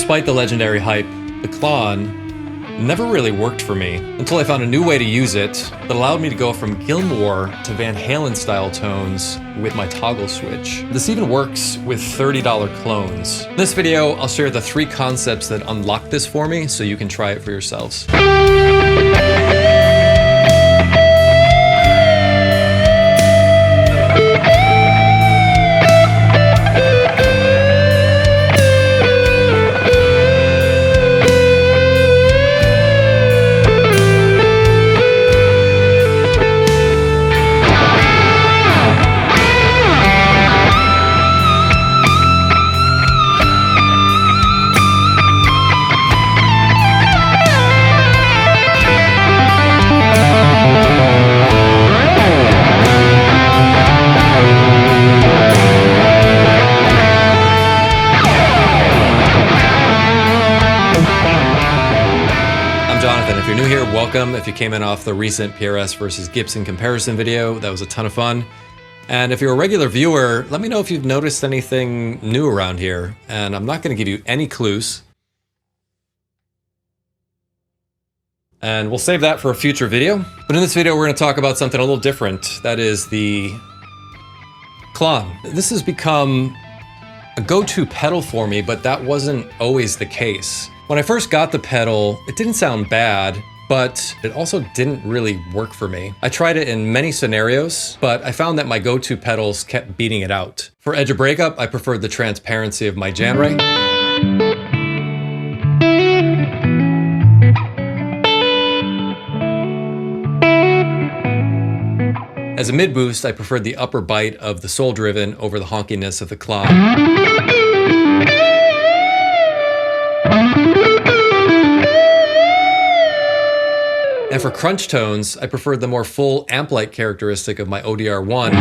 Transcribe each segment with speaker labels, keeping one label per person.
Speaker 1: Despite the legendary hype, the Klon never really worked for me until I found a new way to use it that allowed me to go from Gilmour to Van Halen style tones with my toggle switch. This even works with $30 clones. In this video, I'll share the 3 concepts that unlocked this for me so you can try it for yourselves. If you're new here, welcome. If you came in off the recent PRS versus Gibson comparison video, that was a ton of fun. And if you're a regular viewer, let me know if you've noticed anything new around here. And I'm not going to give you any clues. And we'll save that for a future video. But in this video, we're going to talk about something a little different. That is the Klon. This has become a go-to pedal for me, but that wasn't always the case. When I first got the pedal, it didn't sound bad, but it also didn't really work for me. I tried it in many scenarios, but I found that my go-to pedals kept beating it out. For Edge of Breakup, I preferred the transparency of my Jan Ray. As a mid-boost, I preferred the upper bite of the Soul Driven over the honkiness of the Klon. And for crunch tones, I preferred the more full amp-like characteristic of my ODR1.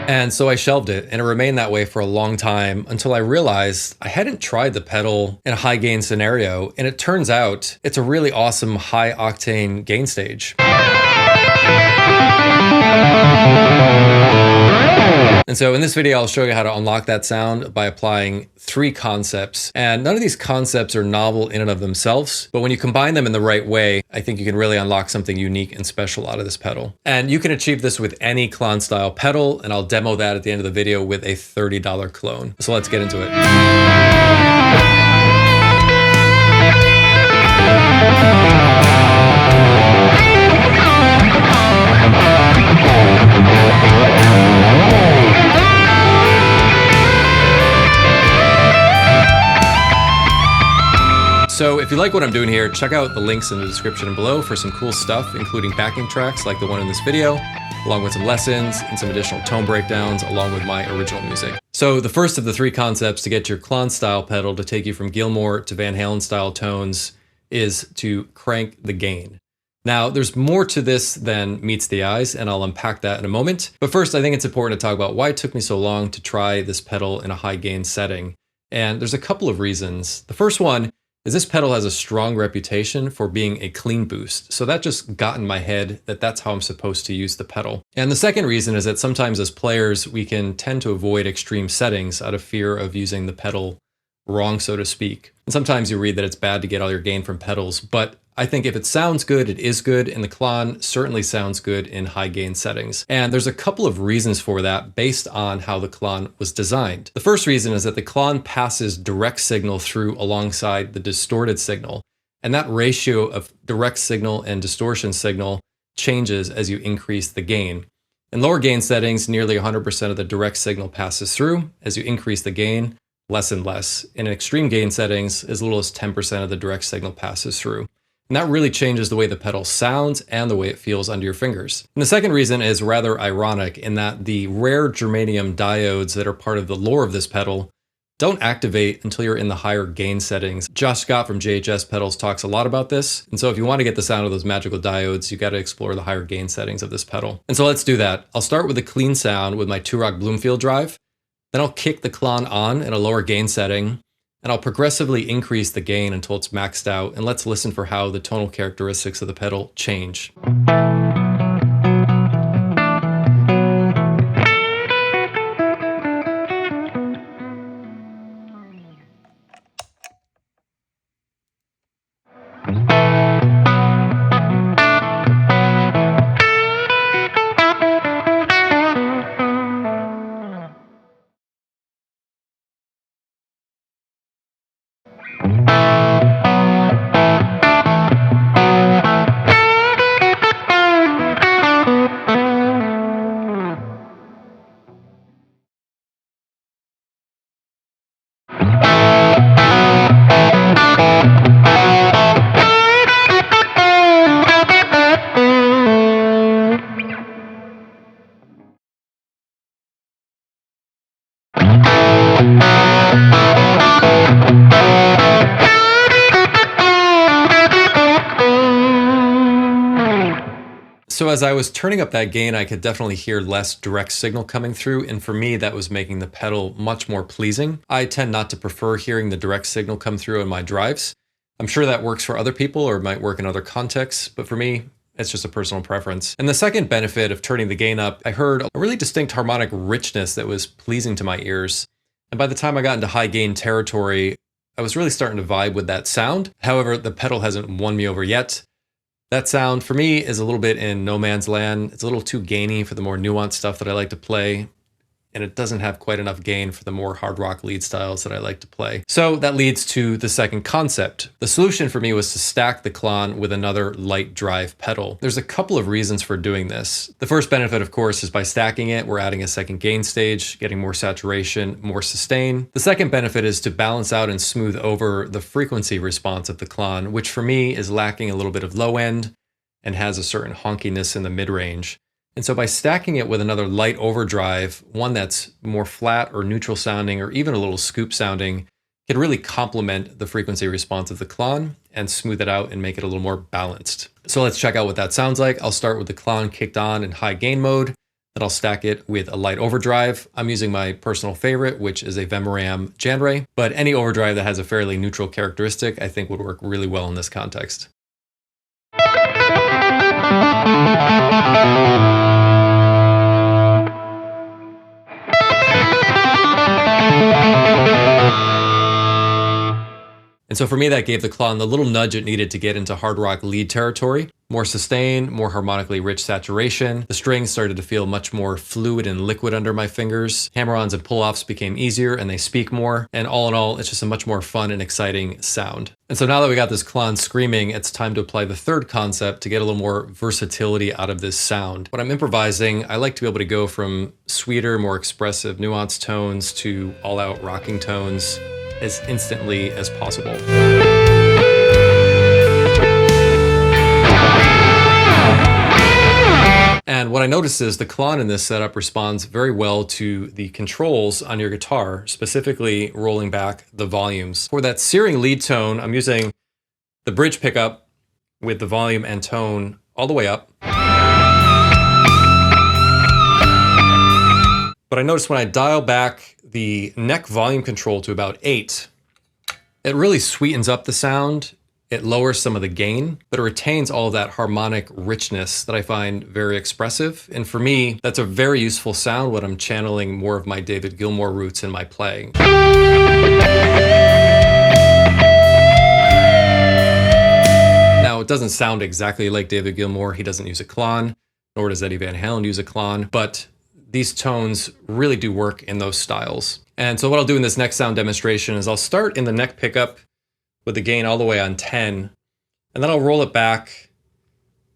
Speaker 1: And so I shelved it, and it remained that way for a long time until I realized I hadn't tried the pedal in a high gain scenario, and it turns out it's a really awesome high octane gain stage. And so in this video, I'll show you how to unlock that sound by applying 3 concepts. And none of these concepts are novel in and of themselves, but when you combine them in the right way, I think you can really unlock something unique and special out of this pedal. And you can achieve this with any Klon style pedal, and I'll demo that at the end of the video with a $30 clone. So let's get into it. So if you like what I'm doing here, check out the links in the description below for some cool stuff, including backing tracks like the one in this video, along with some lessons and some additional tone breakdowns, along with my original music. So the first of the 3 concepts to get your Klon style pedal to take you from Gilmour to Van Halen style tones is to crank the gain. Now, there's more to this than meets the eyes, and I'll unpack that in a moment. But first, I think it's important to talk about why it took me so long to try this pedal in a high gain setting. And there's a couple of reasons. The first one is this pedal has a strong reputation for being a clean boost. So that just got in my head that that's how I'm supposed to use the pedal. And the second reason is that sometimes as players, we can tend to avoid extreme settings out of fear of using the pedal wrong, so to speak. And sometimes you read that it's bad to get all your gain from pedals, but I think if it sounds good, it is good, and the Klon certainly sounds good in high gain settings. And there's a couple of reasons for that based on how the Klon was designed. The first reason is that the Klon passes direct signal through alongside the distorted signal. And that ratio of direct signal and distortion signal changes as you increase the gain. In lower gain settings, nearly 100% of the direct signal passes through. As you increase the gain, less and less. In extreme gain settings, as little as 10% of the direct signal passes through. And that really changes the way the pedal sounds and the way it feels under your fingers. And the second reason is rather ironic in that the rare germanium diodes that are part of the lore of this pedal don't activate until you're in the higher gain settings. Josh Scott from JHS Pedals talks a lot about this. And so if you want to get the sound of those magical diodes, you got to explore the higher gain settings of this pedal. And so let's do that. I'll start with a clean sound with my 2-Rock Bloomfield drive. Then I'll kick the Klon on in a lower gain setting. And I'll progressively increase the gain until it's maxed out, and let's listen for how the tonal characteristics of the pedal change. So as I was turning up that gain, I could definitely hear less direct signal coming through, and for me, that was making the pedal much more pleasing. I tend not to prefer hearing the direct signal come through in my drives. I'm sure that works for other people or might work in other contexts, but for me, it's just a personal preference. And the second benefit of turning the gain up, I heard a really distinct harmonic richness that was pleasing to my ears. And by the time I got into high gain territory, I was really starting to vibe with that sound. However, the pedal hasn't won me over yet. That sound, for me, is a little bit in no man's land. It's a little too gainy for the more nuanced stuff that I like to play, and it doesn't have quite enough gain for the more hard rock lead styles that I like to play. So that leads to the second concept. The solution for me was to stack the Klon with another light drive pedal. There's a couple of reasons for doing this. The first benefit, of course, is by stacking it, we're adding a second gain stage, getting more saturation, more sustain. The second benefit is to balance out and smooth over the frequency response of the Klon, which for me is lacking a little bit of low end and has a certain honkiness in the mid-range. And so by stacking it with another light overdrive, one that's more flat or neutral sounding or even a little scoop sounding, can really complement the frequency response of the Klon and smooth it out and make it a little more balanced. So let's check out what that sounds like. I'll start with the Klon kicked on in high gain mode, then I'll stack it with a light overdrive. I'm using my personal favorite, which is a Vemoram Janray, but any overdrive that has a fairly neutral characteristic I think would work really well in this context. And so for me, that gave the Klon the little nudge it needed to get into hard rock lead territory. More sustain, more harmonically rich saturation. The strings started to feel much more fluid and liquid under my fingers. Hammer-ons and pull-offs became easier and they speak more. And all in all, it's just a much more fun and exciting sound. And so now that we got this Klon screaming, it's time to apply the third concept to get a little more versatility out of this sound. When I'm improvising, I like to be able to go from sweeter, more expressive, nuanced tones to all-out rocking tones as instantly as possible. And what I notice is the Klon in this setup responds very well to the controls on your guitar, specifically rolling back the volumes. For that searing lead tone, I'm using the bridge pickup with the volume and tone all the way up. But I notice when I dial back the neck volume control to about 8, it really sweetens up the sound. It lowers some of the gain, but it retains all of that harmonic richness that I find very expressive. And for me, that's a very useful sound when I'm channeling more of my David Gilmour roots in my playing. Now, it doesn't sound exactly like David Gilmour. He doesn't use a Klon, nor does Eddie Van Halen use a Klon, but these tones really do work in those styles. And so what I'll do in this next sound demonstration is I'll start in the neck pickup with the gain all the way on 10, and then I'll roll it back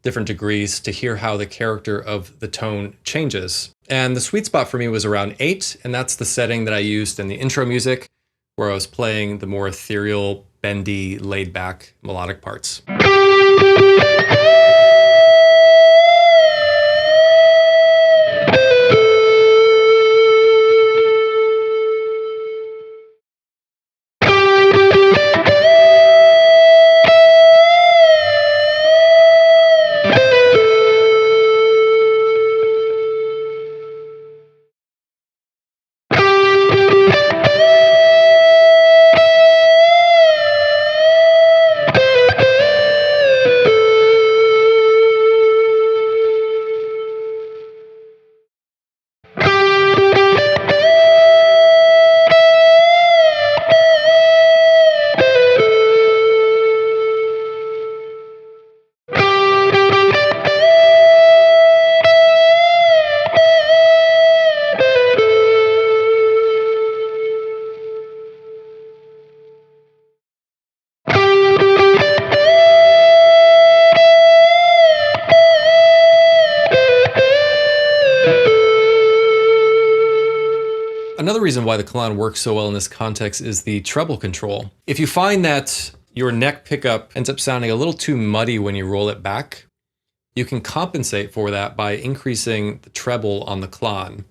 Speaker 1: different degrees to hear how the character of the tone changes. And the sweet spot for me was around 8, and that's the setting that I used in the intro music, where I was playing the more ethereal, bendy, laid-back melodic parts. Another reason why the Klon works so well in this context is the treble control. If you find that your neck pickup ends up sounding a little too muddy when you roll it back, you can compensate for that by increasing the treble on the Klon.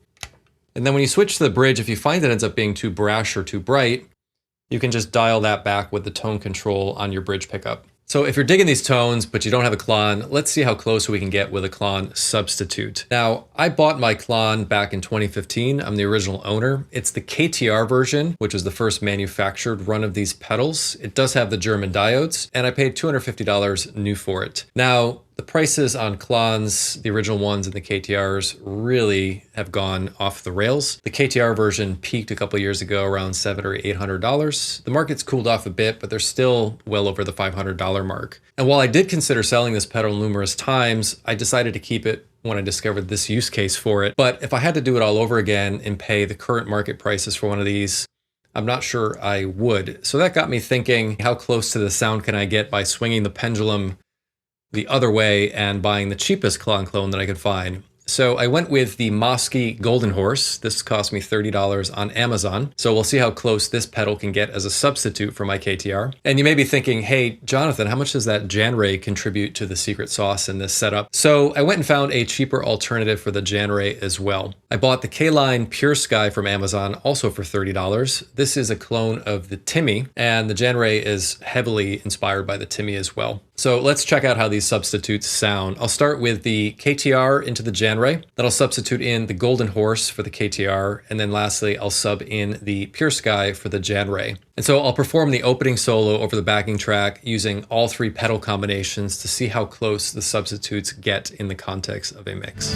Speaker 1: And then when you switch to the bridge, if you find it ends up being too brash or too bright, you can just dial that back with the tone control on your bridge pickup. So if you're digging these tones, but you don't have a Klon, let's see how close we can get with a Klon substitute. Now, I bought my Klon back in 2015. I'm the original owner. It's the KTR version, which was the first manufactured run of these pedals. It does have the German diodes, and I paid $250 new for it. Now, the prices on Klons, the original ones and the KTRs, really have gone off the rails. The KTR version peaked a couple years ago around $700 or $800. The market's cooled off a bit, but they're still well over the $500 mark. And while I did consider selling this pedal numerous times, I decided to keep it when I discovered this use case for it. But if I had to do it all over again and pay the current market prices for one of these, I'm not sure I would. So that got me thinking, how close to the sound can I get by swinging the pendulum the other way and buying the cheapest Klon clone that I could find? So I went with the Mosky Golden Horse. This cost me $30 on Amazon. So we'll see how close this pedal can get as a substitute for my KTR. And you may be thinking, hey, Jonathan, how much does that Jan Ray contribute to the secret sauce in this setup? So I went and found a cheaper alternative for the Jan Ray as well. I bought the K-Line Pure Sky from Amazon, also for $30. This is a clone of the Timmy, and the Jan Ray is heavily inspired by the Timmy as well. So let's check out how these substitutes sound. I'll start with the KTR into the Jan Ray, then I'll substitute in the Golden Horse for the KTR, and then lastly, I'll sub in the Pure Sky for the Jan Ray. And so I'll perform the opening solo over the backing track using all three pedal combinations to see how close the substitutes get in the context of a mix.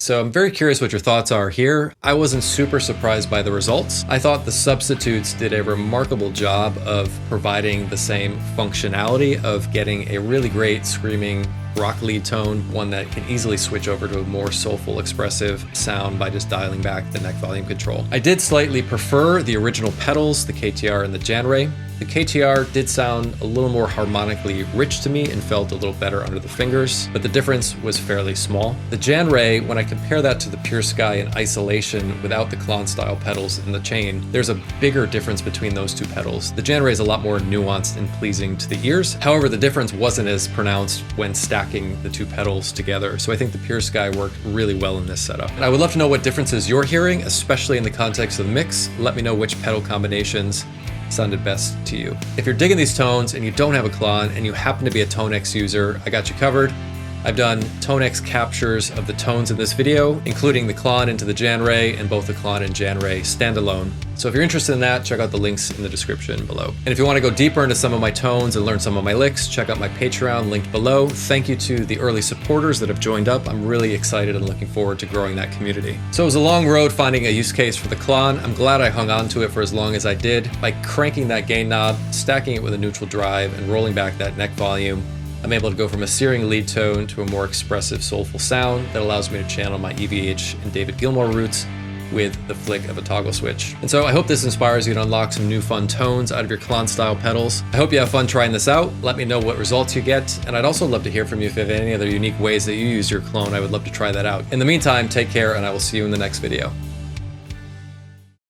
Speaker 1: So I'm very curious what your thoughts are here. I wasn't super surprised by the results. I thought the substitutes did a remarkable job of providing the same functionality of getting a really great screaming rock lead tone, one that can easily switch over to a more soulful, expressive sound by just dialing back the neck volume control. I did slightly prefer the original pedals, the KTR and the Jan Ray. The KTR did sound a little more harmonically rich to me and felt a little better under the fingers, but the difference was fairly small. The Jan Ray, when I compare that to the Pure Sky in isolation without the Klon style pedals in the chain, there's a bigger difference between those two pedals. The Jan Ray is a lot more nuanced and pleasing to the ears. However, the difference wasn't as pronounced when stacking the two pedals together. So I think the Pure Sky worked really well in this setup. And I would love to know what differences you're hearing, especially in the context of the mix. Let me know which pedal combinations sounded best to you. If you're digging these tones and you don't have a Klon and you happen to be a Tonex user, I got you covered. I've done Tonex captures of the tones in this video, including the Klon into the Jan Ray and both the Klon and Jan Ray standalone. So if you're interested in that, check out the links in the description below. And if you want to go deeper into some of my tones and learn some of my licks, check out my Patreon linked below. Thank you to the early supporters that have joined up. I'm really excited and looking forward to growing that community. So it was a long road finding a use case for the Klon. I'm glad I hung on to it for as long as I did. By cranking that gain knob, stacking it with a neutral drive, and rolling back that neck volume, I'm able to go from a searing lead tone to a more expressive, soulful sound that allows me to channel my EVH and David Gilmour roots with the flick of a toggle switch. And so I hope this inspires you to unlock some new fun tones out of your Klon style pedals. I hope you have fun trying this out. Let me know what results you get. And I'd also love to hear from you if you have any other unique ways that you use your clone. I would love to try that out. In the meantime, take care and I will see you in the next video.